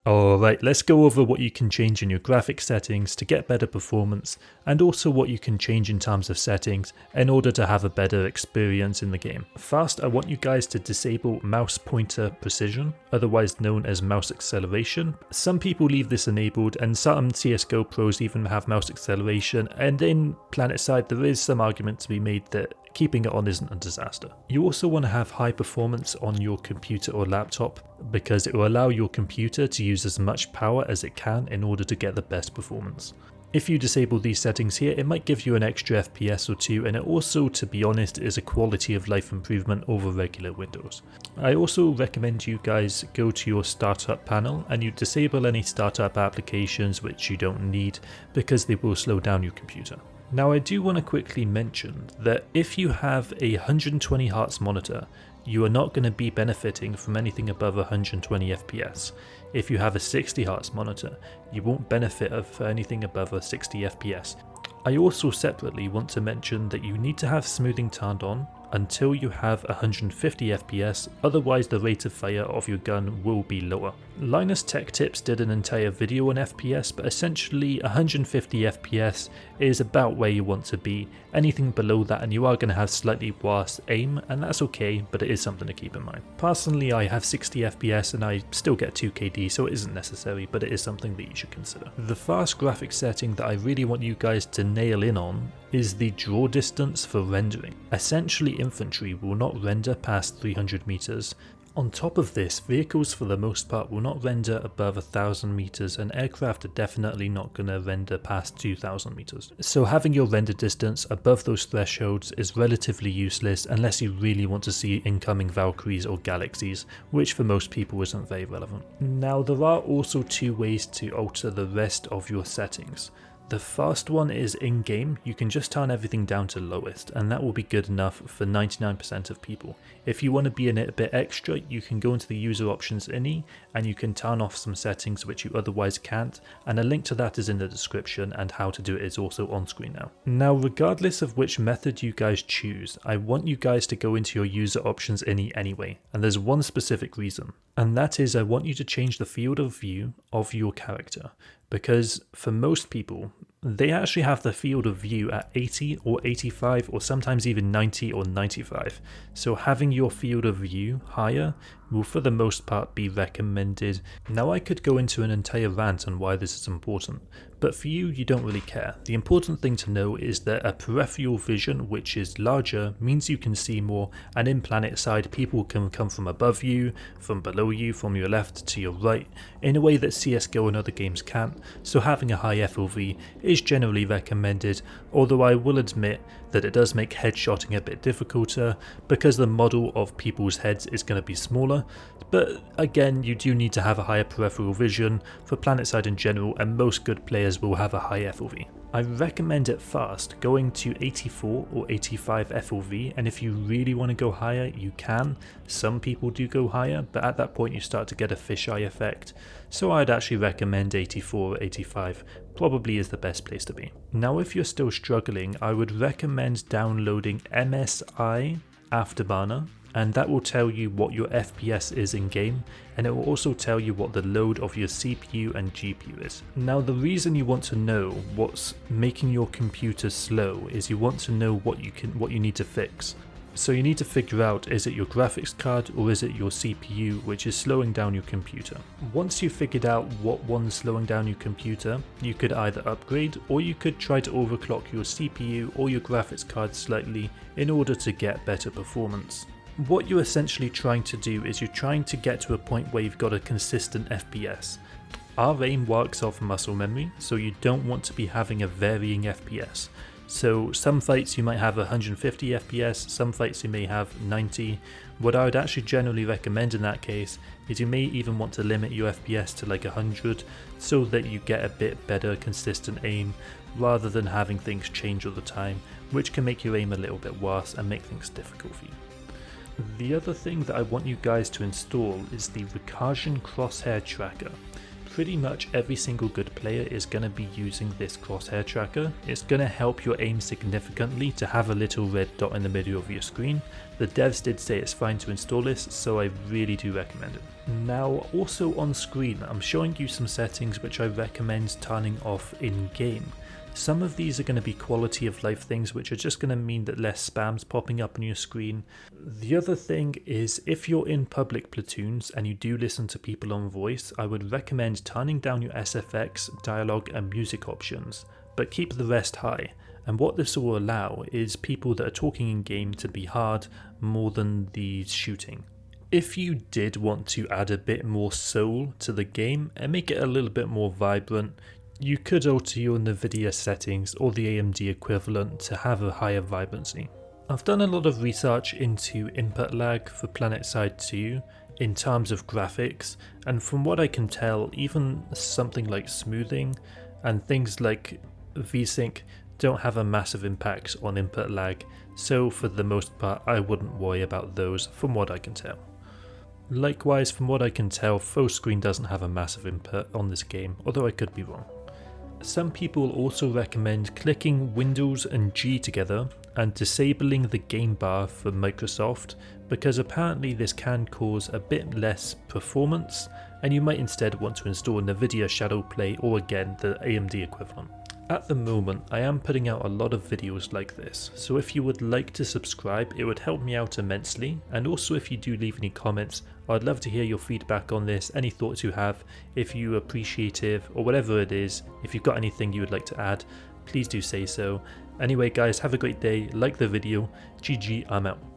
Alright, let's go over what you can change in your graphics settings to get better performance, and also what you can change in terms of settings in order to have a better experience in the game. First, I want you guys to disable mouse pointer precision, otherwise known as mouse acceleration. Some people leave this enabled, and some CSGO pros even have mouse acceleration, and in Planetside there is some argument to be made that keeping it on isn't a disaster. You also want to have high performance on your computer or laptop because it will allow your computer to use as much power as it can in order to get the best performance. If you disable these settings here, it might give you an extra FPS or two, and it also, to be honest, is a quality of life improvement over regular Windows. I also recommend you guys go to your startup panel and you disable any startup applications which you don't need because they will slow down your computer. Now I do want to quickly mention that if you have a 120Hz monitor, you are not going to be benefiting from anything above 120 FPS. If you have a 60Hz monitor, you won't benefit for anything above a 60 FPS. I also separately want to mention that you need to have smoothing turned on until you have 150 FPS, otherwise the rate of fire of your gun will be lower. Linus Tech Tips did an entire video on FPS, but essentially 150 FPS is about where you want to be. Anything below that and you are going to have slightly worse aim, and that's okay, but it is something to keep in mind. Personally, I have 60 FPS and I still get 2KD, so it isn't necessary, but it is something that you should consider. The first graphics setting that I really want you guys to nail in on is the draw distance for rendering. Essentially, infantry will not render past 300 meters. On top of this, vehicles for the most part will not render above 1000 meters, and aircraft are definitely not going to render past 2000 meters. So having your render distance above those thresholds is relatively useless unless you really want to see incoming Valkyries or Galaxies, which for most people isn't very relevant. Now there are also two ways to alter the rest of your settings. The first one is in-game. You can just turn everything down to lowest, and that will be good enough for 99% of people. If you want to be in it a bit extra, you can go into the user options ini and you can turn off some settings which you otherwise can't, and a link to that is in the description, and how to do it is also on screen now. Now regardless of which method you guys choose, I want you guys to go into your user options ini anyway, and there's one specific reason, and that is I want you to change the field of view of your character. Because for most people, they actually have the field of view at 80 or 85 or sometimes even 90 or 95. So having your field of view higher will for the most part be recommended. Now I could go into an entire rant on why this is important, but for you, you don't really care. The important thing to know is that a peripheral vision which is larger means you can see more, and in Planetside people can come from above you, from below you, from your left to your right, in a way that CSGO and other games can't, so having a high FOV is generally recommended, although I will admit that it does make headshotting a bit difficulter because the model of people's heads is going to be smaller, but again you do need to have a higher peripheral vision for Planetside in general, and most good players will have a high FOV. I recommend at first going to 84 or 85 FOV, and if you really want to go higher you can. Some people do go higher, but at that point you start to get a fisheye effect, so I'd actually recommend 84 or 85 probably is the best place to be. Now if you're still struggling, I would recommend downloading MSI Afterburner, and that will tell you what your FPS is in game, and it will also tell you what the load of your CPU and GPU is. Now the reason you want to know what's making your computer slow is you want to know what you need to fix. So you need to figure out, is it your graphics card or is it your CPU which is slowing down your computer? Once you've figured out what one's slowing down your computer, you could either upgrade or you could try to overclock your CPU or your graphics card slightly in order to get better performance. What you're essentially trying to do is you're trying to get to a point where you've got a consistent FPS. Our aim works off muscle memory, so you don't want to be having a varying FPS. So some fights you might have 150 FPS, some fights you may have 90. What I would actually generally recommend in that case is you may even want to limit your FPS to like 100 so that you get a bit better consistent aim rather than having things change all the time, which can make your aim a little bit worse and make things difficult for you. The other thing that I want you guys to install is the Recursion Crosshair Tracker. pretty much every single good player is going to be using this crosshair tracker. It's going to help your aim significantly to have a little red dot in the middle of your screen. The devs did say it's fine to install this, so I really do recommend it. Now also on screen I'm showing you some settings which I recommend turning off in game. Some of these are going to be quality of life things which are just going to mean that less spam's popping up on your screen. The other thing is, if you're in public platoons and you do listen to people on voice, I would recommend turning down your SFX, dialogue and music options, but keep the rest high. And what this will allow is people that are talking in game to be hard more than the shooting. If you did want to add a bit more soul to the game and make it a little bit more vibrant, you could alter your NVIDIA settings or the AMD equivalent to have a higher vibrancy. I've done a lot of research into input lag for Planetside 2 in terms of graphics, and from what I can tell, even something like smoothing and things like VSync don't have a massive impact on input lag, so for the most part I wouldn't worry about those from what I can tell. Likewise, from what I can tell, full screen doesn't have a massive input on this game, although I could be wrong. Some people also recommend clicking Windows and G together and disabling the game bar for Microsoft, because apparently this can cause a bit less performance and you might instead want to install NVIDIA Shadowplay or again the AMD equivalent. At the moment I am putting out a lot of videos like this, so if you would like to subscribe it would help me out immensely, and also if you do leave any comments I'd love to hear your feedback on this, any thoughts you have, if you're appreciative or whatever it is. If you've got anything you would like to add, please do say so. Anyway guys, have a great day, like the video, GG, I'm out.